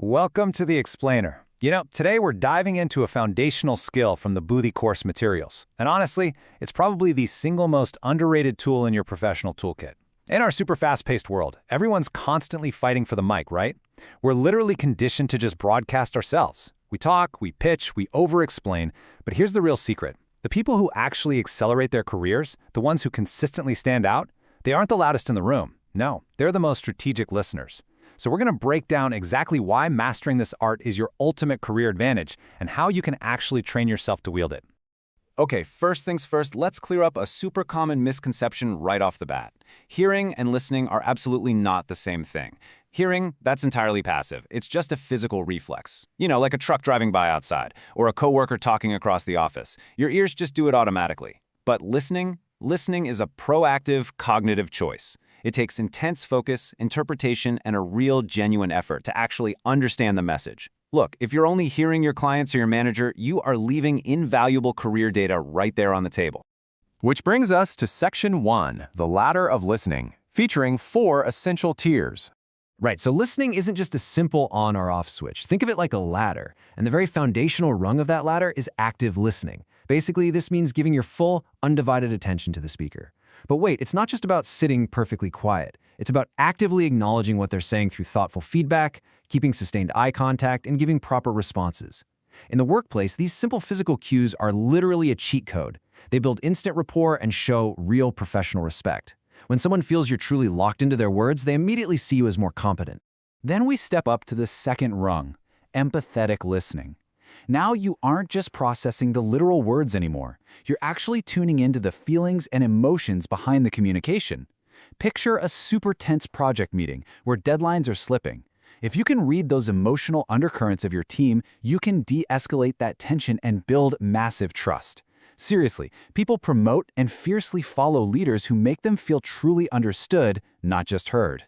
Welcome to the Explainer. Today we're diving into a foundational skill from the Boothie course materials. And honestly, it's probably the single most underrated tool in your professional toolkit. In our super fast-paced world, everyone's constantly fighting for the mic, right? We're literally conditioned to just broadcast ourselves. We talk, we pitch, we over-explain, but here's the real secret. The people who actually accelerate their careers, the ones who consistently stand out, they aren't the loudest in the room. No, they're the most strategic listeners. So we're going to break down exactly why mastering this art is your ultimate career advantage and how you can actually train yourself to wield it. Okay, first things first, let's clear up a super common misconception right off the bat. Hearing and listening are absolutely not the same thing. Hearing, that's entirely passive. It's just a physical reflex. Like a truck driving by outside, or a coworker talking across the office. Your ears just do it automatically. But listening is a proactive, cognitive choice. It takes intense focus, interpretation, and a real, genuine effort to actually understand the message. Look, if you're only hearing your clients or your manager, you are leaving invaluable career data right there on the table. Which brings us to Section 1, the ladder of listening, featuring 4 essential tiers. Right, so listening isn't just a simple on or off switch. Think of it like a ladder, and the very foundational rung of that ladder is active listening. Basically, this means giving your full, undivided attention to the speaker. But wait, it's not just about sitting perfectly quiet. It's about actively acknowledging what they're saying through thoughtful feedback, keeping sustained eye contact, and giving proper responses. In the workplace, these simple physical cues are literally a cheat code. They build instant rapport and show real professional respect. When someone feels you're truly locked into their words, they immediately see you as more competent. Then we step up to the second rung, empathetic listening. Now you aren't just processing the literal words anymore. You're actually tuning into the feelings and emotions behind the communication. Picture a super tense project meeting where deadlines are slipping. If you can read those emotional undercurrents of your team, you can de-escalate that tension and build massive trust. Seriously, people promote and fiercely follow leaders who make them feel truly understood, not just heard.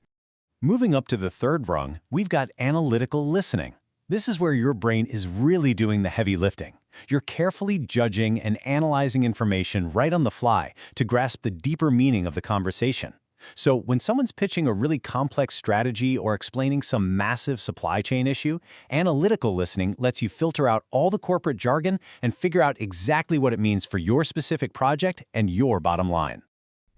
Moving up to the third rung, we've got analytical listening. This is where your brain is really doing the heavy lifting. You're carefully judging and analyzing information right on the fly to grasp the deeper meaning of the conversation. So when someone's pitching a really complex strategy or explaining some massive supply chain issue, analytical listening lets you filter out all the corporate jargon and figure out exactly what it means for your specific project and your bottom line.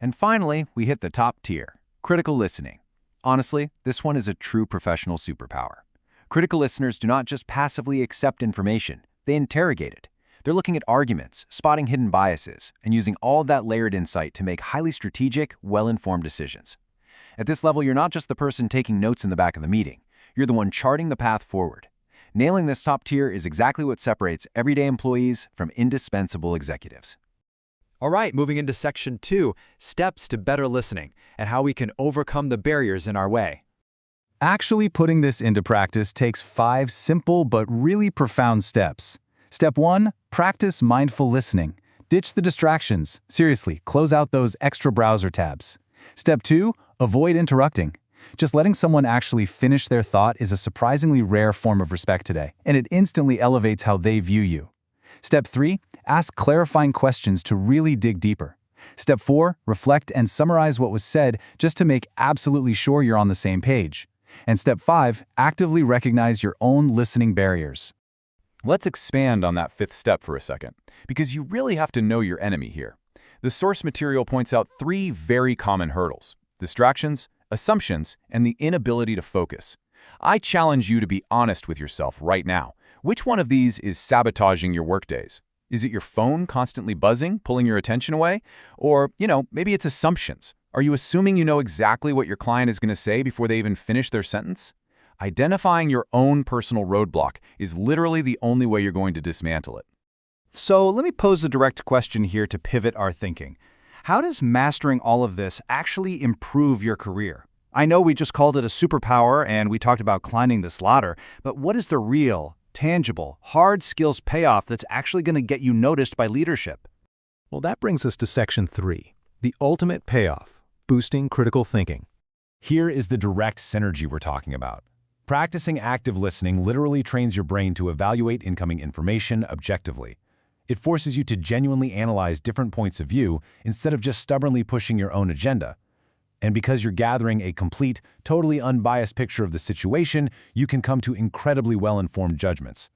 And finally, we hit the top tier, critical listening. Honestly, this one is a true professional superpower. Critical listeners do not just passively accept information, they interrogate it. They're looking at arguments, spotting hidden biases, and using all of that layered insight to make highly strategic, well-informed decisions. At this level, you're not just the person taking notes in the back of the meeting. You're the one charting the path forward. Nailing this top tier is exactly what separates everyday employees from indispensable executives. All right, moving into Section 2, steps to better listening and how we can overcome the barriers in our way. Actually putting this into practice takes 5 simple but really profound steps. Step 1, practice mindful listening. Ditch the distractions. Seriously, close out those extra browser tabs. Step 2, avoid interrupting. Just letting someone actually finish their thought is a surprisingly rare form of respect today, and it instantly elevates how they view you. Step 3, ask clarifying questions to really dig deeper. Step 4, reflect and summarize what was said just to make absolutely sure you're on the same page. And Step 5, actively recognize your own listening barriers. Let's expand on that 5th step for a second, because you really have to know your enemy here. The source material points out 3 very common hurdles: distractions, assumptions, and the inability to focus. I challenge you to be honest with yourself right now. Which one of these is sabotaging your workdays? Is it your phone constantly buzzing, pulling your attention away? Or, maybe it's assumptions. Are you assuming you know exactly what your client is going to say before they even finish their sentence? Identifying your own personal roadblock is literally the only way you're going to dismantle it. So let me pose a direct question here to pivot our thinking. How does mastering all of this actually improve your career? I know we just called it a superpower and we talked about climbing this ladder, but what is the real, tangible, hard skills payoff that's actually going to get you noticed by leadership? Well, that brings us to Section 3, the ultimate payoff, boosting critical thinking. Here is the direct synergy we're talking about. Practicing active listening literally trains your brain to evaluate incoming information objectively. It forces you to genuinely analyze different points of view instead of just stubbornly pushing your own agenda. And because you're gathering a complete, totally unbiased picture of the situation, you can come to incredibly well-informed judgments.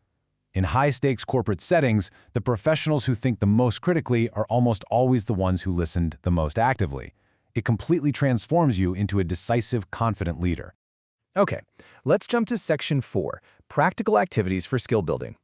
In high-stakes corporate settings, the professionals who think the most critically are almost always the ones who listened the most actively. It completely transforms you into a decisive, confident leader. Okay, let's jump to Section 4, Practical Activities for Skill Building.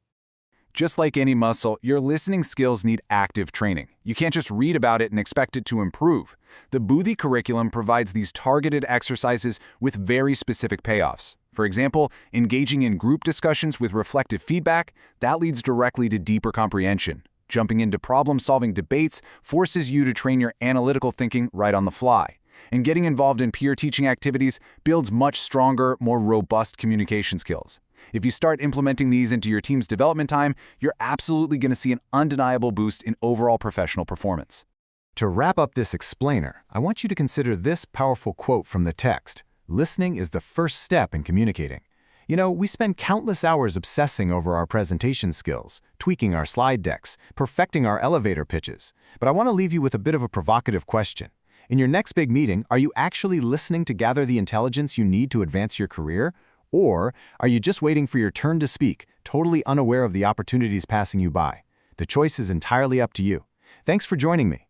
Just like any muscle, your listening skills need active training. You can't just read about it and expect it to improve. The Boothi curriculum provides these targeted exercises with very specific payoffs. For example, engaging in group discussions with reflective feedback, that leads directly to deeper comprehension. Jumping into problem-solving debates forces you to train your analytical thinking right on the fly. And getting involved in peer teaching activities builds much stronger, more robust communication skills. If you start implementing these into your team's development time, you're absolutely going to see an undeniable boost in overall professional performance. To wrap up this explainer, I want you to consider this powerful quote from the text. Listening is the first step in communicating. You know, we spend countless hours obsessing over our presentation skills, tweaking our slide decks, perfecting our elevator pitches. But I want to leave you with a bit of a provocative question. In your next big meeting, are you actually listening to gather the intelligence you need to advance your career? Or are you just waiting for your turn to speak, totally unaware of the opportunities passing you by? The choice is entirely up to you. Thanks for joining me.